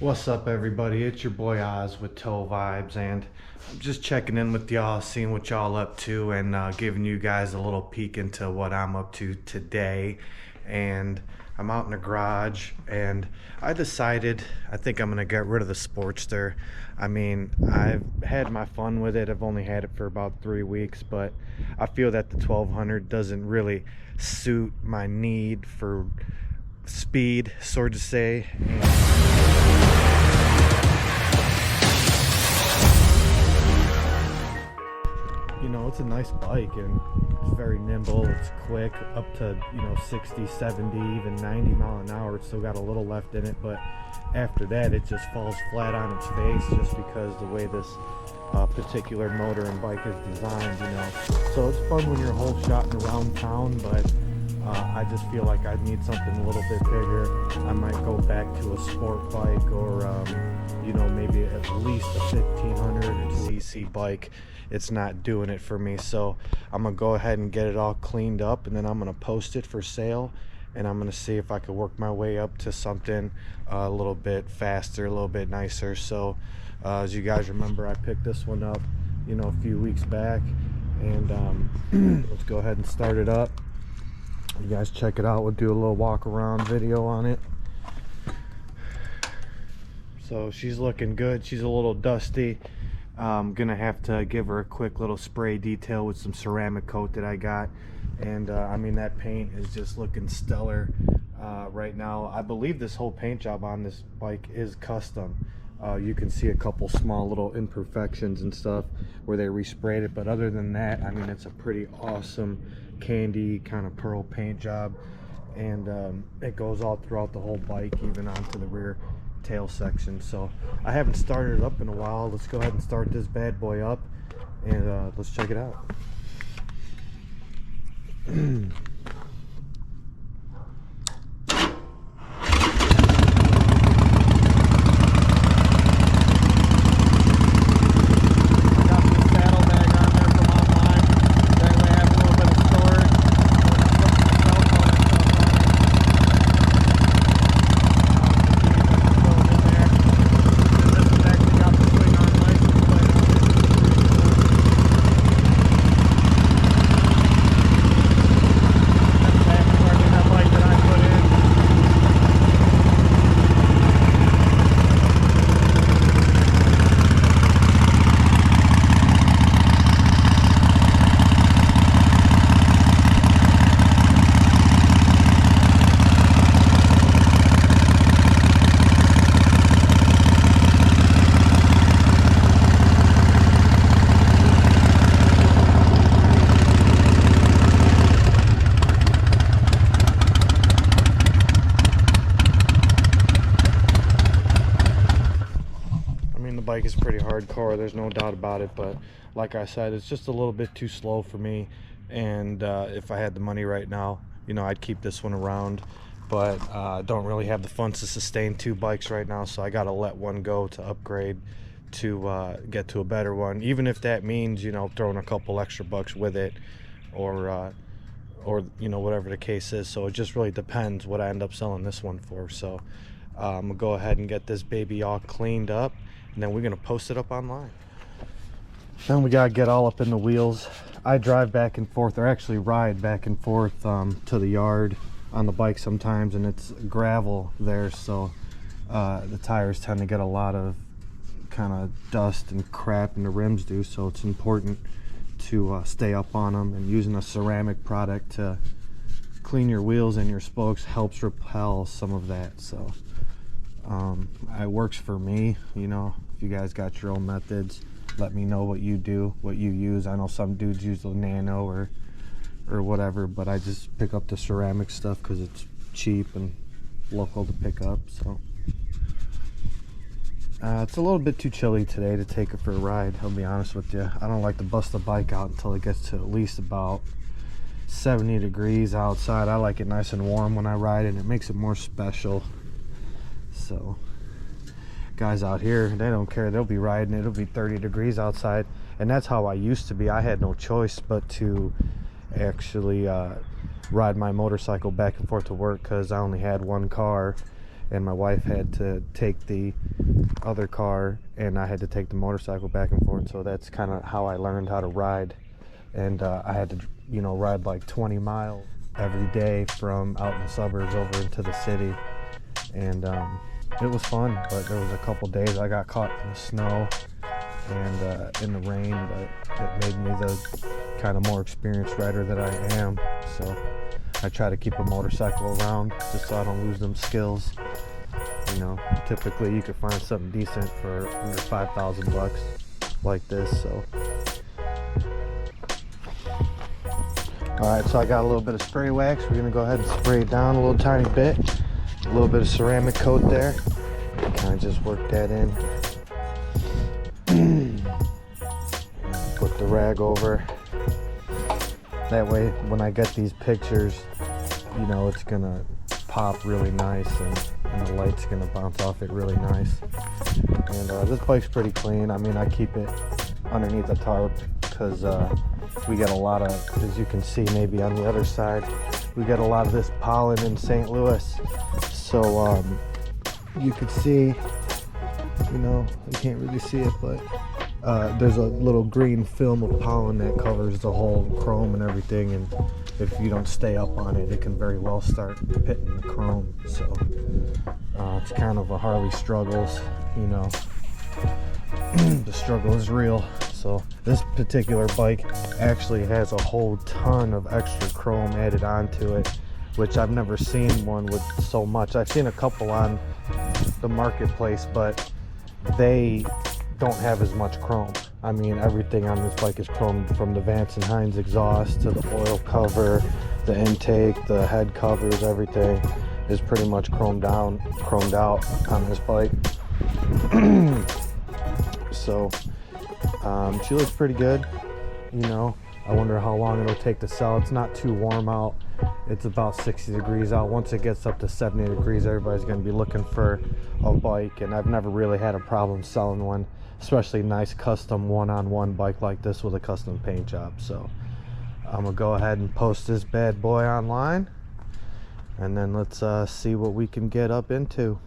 What's up, everybody? It's your boy Oz with Toe Vibes, and I'm just checking in with y'all, seeing what y'all up to, and giving you guys a little peek into what I'm up to today. And I'm out in the garage, and I decided I think I'm gonna get rid of the Sportster. I mean, I've had my fun with it. I've only had it for about 3 weeks, but I feel that the 1200 doesn't really suit my need for speed, so to say. You know, it's a nice bike, and it's very nimble, it's quick, up to 60, 70, even 90 mile an hour. It's still got a little left in it, but after that it just falls flat on its face, just because the way this particular motor and bike is designed, so it's fun when you're whole shotting around town, but I just feel like I need something a little bit bigger. I might go back to a sport bike, or maybe at least a 1500cc bike. It's not doing it for me, so I'm gonna go ahead and get it all cleaned up, and then I'm gonna post it for sale, and I'm gonna see if I could work my way up to something a little bit faster, a little bit nicer. So as you guys remember, I picked this one up a few weeks back, and let's go ahead and start it up. You guys check it out. We'll do a little walk around video on it. So she's looking good. She's a little dusty. I'm gonna have to give her a quick little spray detail with some ceramic coat that I got, and I mean, that paint is just looking stellar right now. I believe this whole paint job on this bike is custom. You can see a couple small little imperfections and stuff where they resprayed it, but other than that, I mean, it's a pretty awesome candy kind of pearl paint job, and it goes all throughout the whole bike, even onto the rear tail section. So I haven't started it up in a while. Let's go ahead and start this bad boy up, and let's check it out. Bike is pretty hardcore, there's no doubt about it, but like I said, it's just a little bit too slow for me, and if I had the money right now, I'd keep this one around, but I don't really have the funds to sustain 2 bikes right now, so I gotta let one go to upgrade to get to a better one, even if that means throwing a couple extra bucks with it, or whatever the case is. So it just really depends what I end up selling this one for. So I'm gonna go ahead and get this baby all cleaned up, and then we're gonna post it up online. Then we gotta get all up in the wheels. I drive back and forth, or actually ride back and forth to the yard on the bike sometimes, and it's gravel there, so the tires tend to get a lot of kind of dust and crap, and the rims do, so it's important to stay up on them, and using a ceramic product to clean your wheels and your spokes helps repel some of that. So it works for me. If you guys got your own methods, let me know what you do, what you use. I know some dudes use the nano or whatever, but I just pick up the ceramic stuff because it's cheap and local to pick up. So it's a little bit too chilly today to take it for a ride, I'll be honest with you. I don't like to bust the bike out until it gets to at least about 70 degrees outside. I like it nice and warm when I ride, and it makes it more special. So guys out here, they don't care. They'll be riding, it'll be 30 degrees outside, and that's how I used to be. I had no choice but to actually ride my motorcycle back and forth to work, because I only had one car, and my wife had to take the other car, and I had to take the motorcycle back and forth. So that's kind of how I learned how to ride. And I had to, you know, ride like 20 miles every day from out in the suburbs over into the city. And it was fun, but there was a couple days I got caught in the snow and in the rain, but it made me the kind of more experienced rider that I am. So I try to keep a motorcycle around just so I don't lose them skills. You know, typically you could find something decent for under 5,000 bucks like this. So alright, so I got a little bit of spray wax. We're gonna go ahead and spray it down a little tiny bit. A little bit of ceramic coat there. Kind of just work that in. Put the rag over. That way when I get these pictures, you know, it's gonna pop really nice, and the light's gonna bounce off it really nice. And this bike's pretty clean. I mean, I keep it underneath a tarp because we get a lot of, as you can see maybe on the other side, we get a lot of this pollen in St. Louis. So you could see, you know, you can't really see it, but there's a little green film of pollen that covers the whole chrome and everything, and if you don't stay up on it, it can very well start pitting the chrome. So it's kind of a Harley struggles, you know. The struggle is real. So this particular bike actually has a whole ton of extra chrome added onto it, which I've never seen one with so much. I've seen a couple on the marketplace, but they don't have as much chrome. I mean, everything on this bike is chromed, from the Vance and Hines exhaust to the oil cover, the intake, the head covers, everything is pretty much chromed out on this bike. So she looks pretty good, you know. I wonder how long it'll take to sell. It's not too warm out. It's about 60 degrees out. Once it gets up to 70 degrees, everybody's going to be looking for a bike, and I've never really had a problem selling one, especially a nice custom one-on-one bike like this with a custom paint job. So I'm gonna go ahead and post this bad boy online, and then let's see what we can get up into.